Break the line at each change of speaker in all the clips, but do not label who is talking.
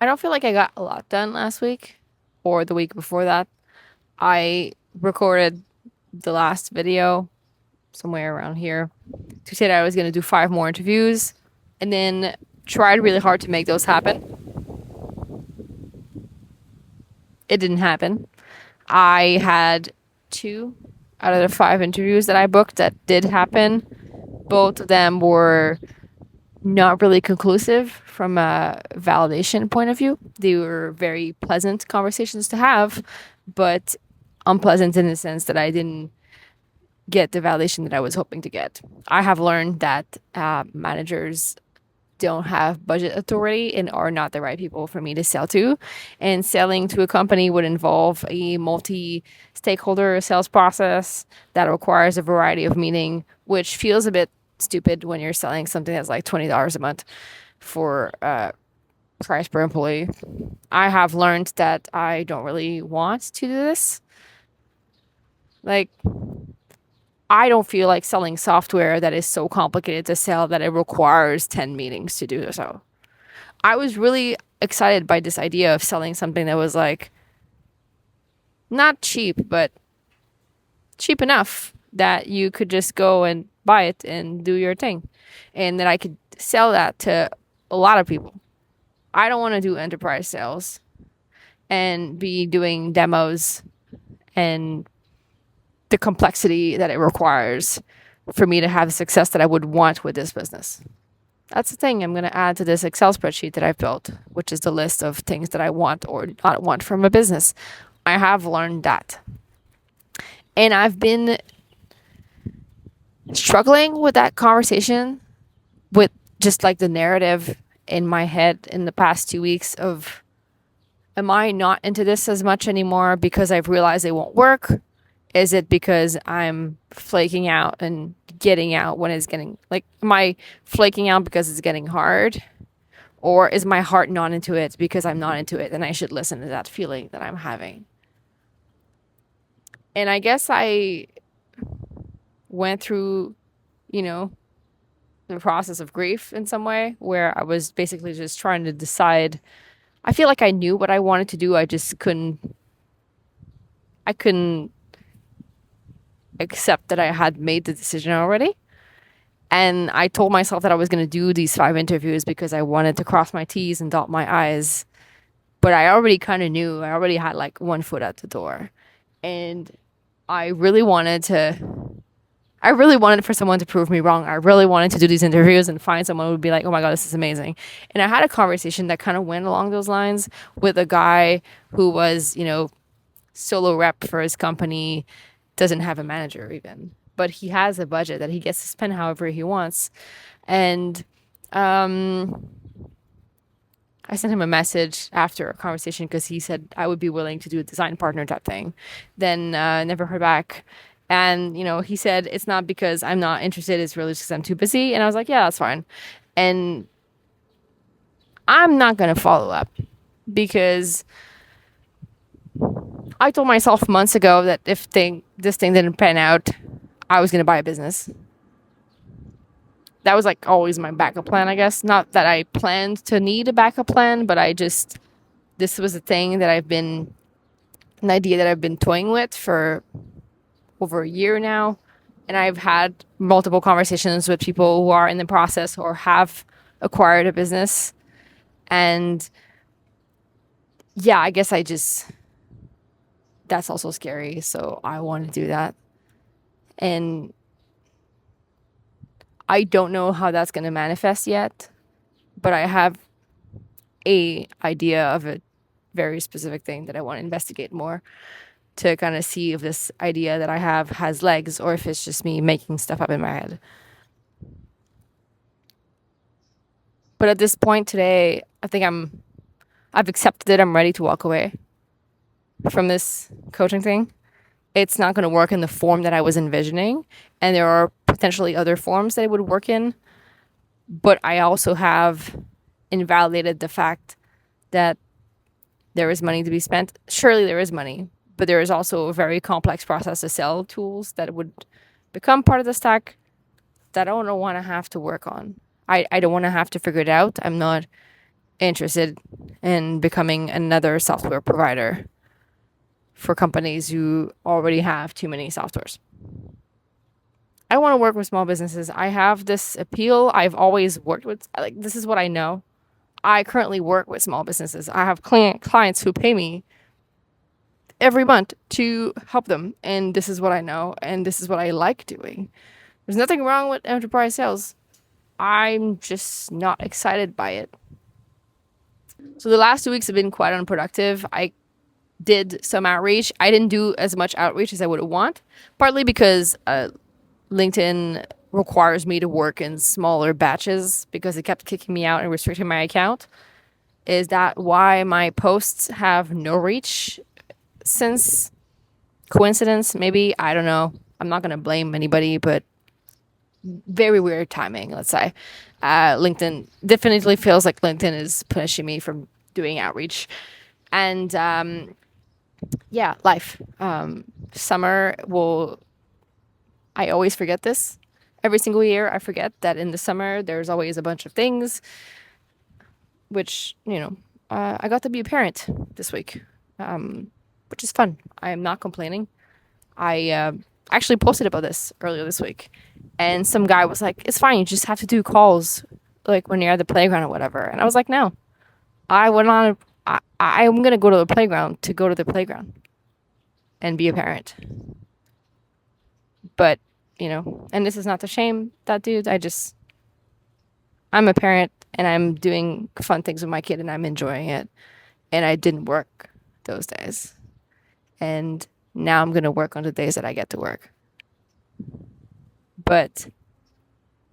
I don't feel like I got a lot done last week or the week before that. I recorded the last video somewhere around here to say that I was going to do 5 more interviews and then tried really hard to make those happen. It didn't happen. I had 2 out of the 5 interviews that I booked that did happen. Both of them were not really conclusive from a validation point of view. They were very pleasant conversations to have, but unpleasant in the sense that I didn't get the validation that I was hoping to get. I have learned that managers don't have budget authority and are not the right people for me to sell to. And selling to a company would involve a multi stakeholder sales process that requires a variety of meeting, which feels a bit stupid when you're selling something that's like $20 a month for price per employee. I have learned that I don't really want to do this. Like, I don't feel like selling software that is so complicated to sell that it requires 10 meetings to do so. I was really excited by this idea of selling something that was like not cheap, but cheap enough that you could just go and buy it and do your thing. And that I could sell that to a lot of people. I don't want to do enterprise sales and be doing demos and the complexity that it requires for me to have the success that I would want with this business. That's the thing I'm going to add to this Excel spreadsheet that I've built, which is the list of things that I want or not want from a business. I have learned that. And I've been struggling with that conversation with just like the narrative in my head in the past 2 weeks of, am I not into this as much anymore because I've realized it won't work? Is it because I'm flaking out and getting out when it's getting, like, am I flaking out because it's getting hard? Or is my heart not into it because I'm not into it and I should listen to that feeling that I'm having? And I guess I went through, the process of grief in some way where I was basically just trying to decide. I feel like I knew what I wanted to do. I couldn't accept that I had made the decision already. And I told myself that I was going to do these 5 interviews because I wanted to cross my T's and dot my I's. But I already kind of knew. I already had like one foot at the door. And I really wanted for someone to prove me wrong. I really wanted to do these interviews and find someone who would be like, oh my God, this is amazing. And I had a conversation that kind of went along those lines with a guy who was, solo rep for his company, doesn't have a manager even, but he has a budget that he gets to spend however he wants. And I sent him a message after a conversation because he said I would be willing to do a design partner type thing. Then never heard back. And, he said, it's not because I'm not interested, it's really just because I'm too busy. And I was like, yeah, that's fine. And I'm not going to follow up because I told myself months ago that if this thing didn't pan out, I was going to buy a business. That was like always my backup plan, I guess. Not that I planned to need a backup plan, but this was a thing that an idea that I've been toying with for over a year now. And I've had multiple conversations with people who are in the process or have acquired a business. And yeah, I guess that's also scary. So I want to do that. And I don't know how that's going to manifest yet, but I have a idea of a very specific thing that I want to investigate more to kind of see if this idea that I have has legs or if it's just me making stuff up in my head. But at this point today, I think I've accepted it. I'm ready to walk away from this coaching thing. It's not going to work in the form that I was envisioning. And there are potentially other forms that it would work in. But I also have invalidated the fact that there is money to be spent. Surely there is money, but there is also a very complex process to sell tools that would become part of the stack that I don't want to have to work on. I don't want to have to figure it out. I'm not interested and becoming another software provider for companies who already have too many softwares. I want to work with small businesses. I have this appeal. I've always worked with, like, this is what I know. I currently work with small businesses. I have clients who pay me every month to help them. And this is what I know. And this is what I like doing. There's nothing wrong with enterprise sales. I'm just not excited by it. So the last 2 weeks have been quite unproductive. I did some outreach. I didn't do as much outreach as I would want, partly because LinkedIn requires me to work in smaller batches because it kept kicking me out and restricting my account. Is that why my posts have no reach since? Coincidence? Maybe. I don't know. I'm not going to blame anybody, but very weird timing, let's say. LinkedIn definitely feels like LinkedIn is punishing me from doing outreach. And yeah, life. Summer will, I always forget this. Every single year, I forget that in the summer, there's always a bunch of things, which, I got to be a parent this week, which is fun. I am not complaining. I actually posted about this earlier this week, and some guy was like, "It's fine. You just have to do calls, like when you're at the playground or whatever." And I was like, "No, I went on. I'm gonna go to the playground to go to the playground and be a parent." But and this is not to shame that dude. I'm a parent and I'm doing fun things with my kid and I'm enjoying it. And I didn't work those days. And now I'm going to work on the days that I get to work. But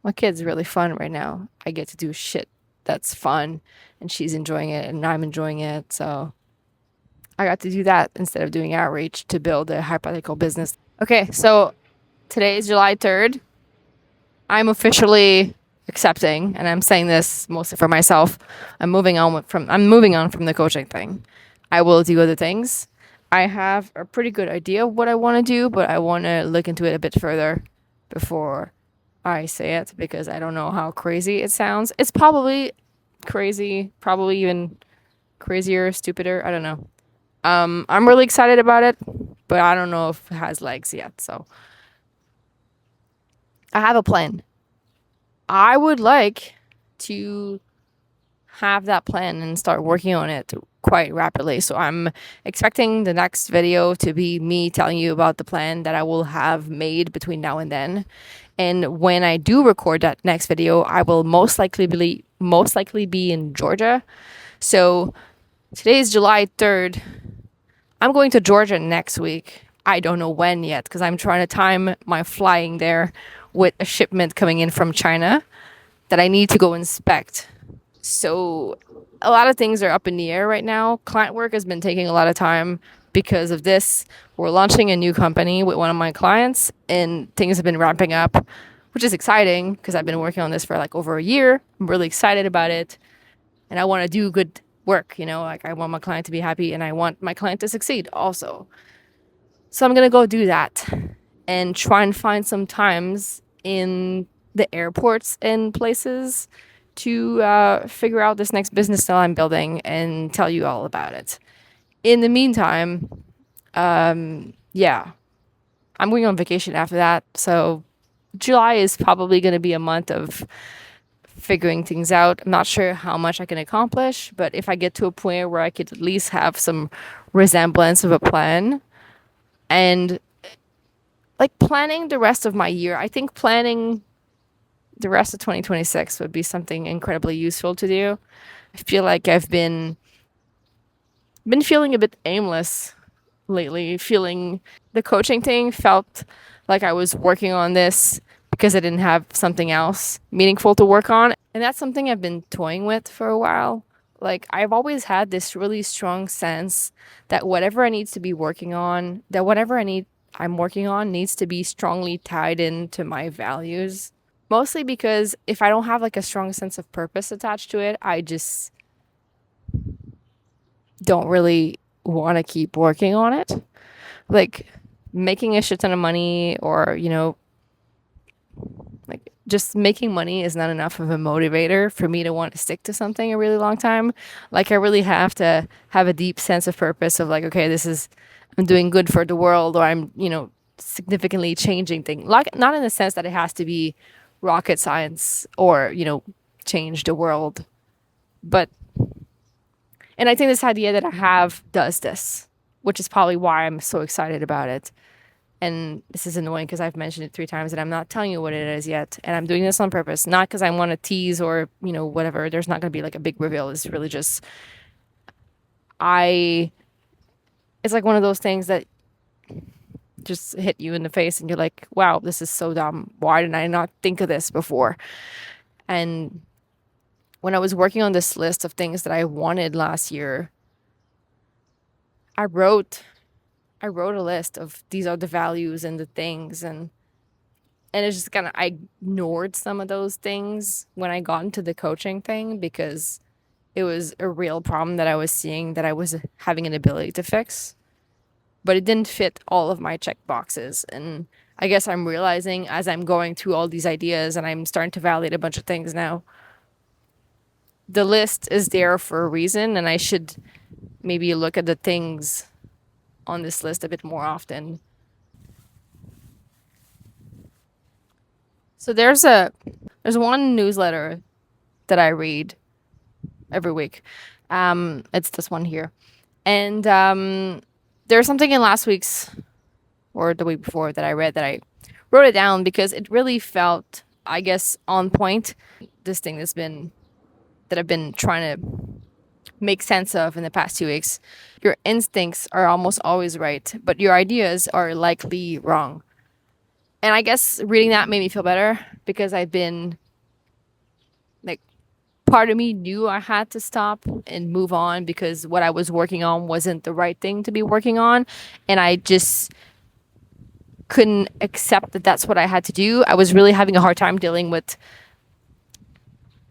my kid's really fun right now. I get to do shit that's fun and she's enjoying it and I'm enjoying it. So I got to do that instead of doing outreach to build a hypothetical business. Okay, so today is July 3rd. I'm officially accepting, and I'm saying this mostly for myself. I'm moving on from the coaching thing. I will do other things. I have a pretty good idea of what I want to do, but I want to look into it a bit further before I say it because I don't know how crazy it sounds. It's probably crazy, probably even crazier, stupider. I don't know. I'm really excited about it, but I don't know if it has legs yet. So I have a plan. I would like to have that plan and start working on it quite rapidly. So I'm expecting the next video to be me telling you about the plan that I will have made between now and then. And when I do record that next video, I will most likely be in Georgia. So today is July 3rd. I'm going to Georgia next week. I don't know when yet because I'm trying to time my flying there with a shipment coming in from China that I need to go inspect. So a lot of things are up in the air right now. Client work has been taking a lot of time because of this. We're launching a new company with one of my clients and things have been ramping up, which is exciting because I've been working on this for like over a year. I'm really excited about it and I want to do good work, like I want my client to be happy and I want my client to succeed also. So I'm going to go do that and try and find some times in the airports and places to figure out this next business that I'm building and tell you all about it. In the meantime, yeah, I'm going on vacation after that. So July is probably going to be a month of figuring things out. I'm not sure how much I can accomplish, but if I get to a point where I could at least have some resemblance of a plan and like planning the rest of my year, I think planning the rest of 2026 would be something incredibly useful to do. I feel like I've been feeling a bit aimless lately. Feeling the coaching thing felt like I was working on this because I didn't have something else meaningful to work on. And that's something I've been toying with for a while. Like I've always had this really strong sense that whatever I need to be working on, I'm working on needs to be strongly tied into my values. Mostly because if I don't have like a strong sense of purpose attached to it, I just don't really want to keep working on it. Like making a shit ton of money or, like just making money is not enough of a motivator for me to want to stick to something a really long time. Like I really have to have a deep sense of purpose of like, okay, this is I'm doing good for the world, or I'm, significantly changing things. Like not in the sense that it has to be rocket science or, change the world. But and I think this idea that I have does this, which is probably why I'm so excited about it. And this is annoying because I've mentioned it 3 times and I'm not telling you what it is yet. And I'm doing this on purpose, not because I want to tease or, whatever. There's not going to be like a big reveal. It's really just, I, it's like one of those things that just hit you in the face and you're like, wow, this is so dumb. Why didn't I not think of this before? And when I was working on this list of things that I wanted last year, I wrote I wrote a list of these are the values and the things, and it's just kind of I ignored some of those things when I got into the coaching thing because it was a real problem that I was seeing that I was having an ability to fix, but it didn't fit all of my check boxes. And I guess I'm realizing as I'm going through all these ideas and I'm starting to validate a bunch of things now, the list is there for a reason, and I should maybe look at the things on this list a bit more often. So there's one newsletter that I read every week. It's this one here, and there's something in last week's or the week before that I read that I wrote it down because it really felt, I guess, on point. This thing that I've been trying to make sense of in the past 2 weeks. Your instincts are almost always right, but your ideas are likely wrong. And I guess reading that made me feel better because I've been like part of me knew I had to stop and move on because what I was working on wasn't the right thing to be working on. And I just couldn't accept that that's what I had to do. I was really having a hard time dealing with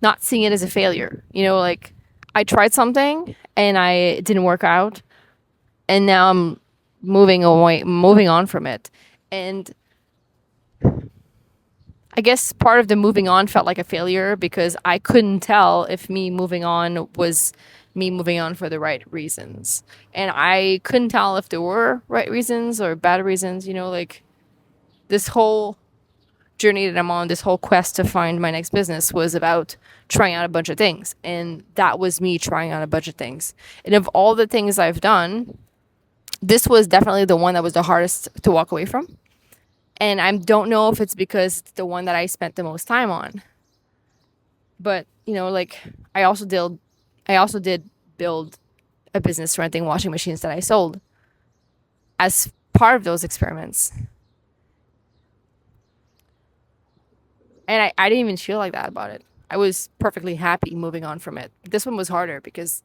not seeing it as a failure. Like I tried something and it didn't work out. And now I'm moving on from it. And I guess part of the moving on felt like a failure because I couldn't tell if me moving on was me moving on for the right reasons. And I couldn't tell if there were right reasons or bad reasons, like this whole journey that I'm on, this whole quest to find my next business was about trying out a bunch of things. And that was me trying out a bunch of things. And of all the things I've done, this was definitely the one that was the hardest to walk away from. And I don't know if it's because it's the one that I spent the most time on. But, like I also did build a business renting washing machines that I sold as part of those experiments. And I didn't even feel like that about it. I was perfectly happy moving on from it. This one was harder because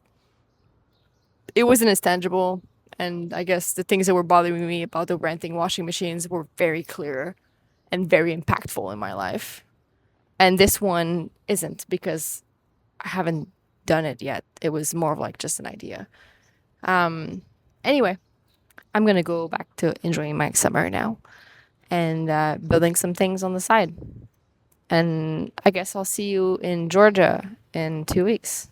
it wasn't as tangible. And I guess the things that were bothering me about the renting washing machines were very clear and very impactful in my life. And this one isn't because I haven't done it yet. It was more of like just an idea. Anyway, I'm going to go back to enjoying my summer now and building some things on the side. And I guess I'll see you in Georgia in 2 weeks.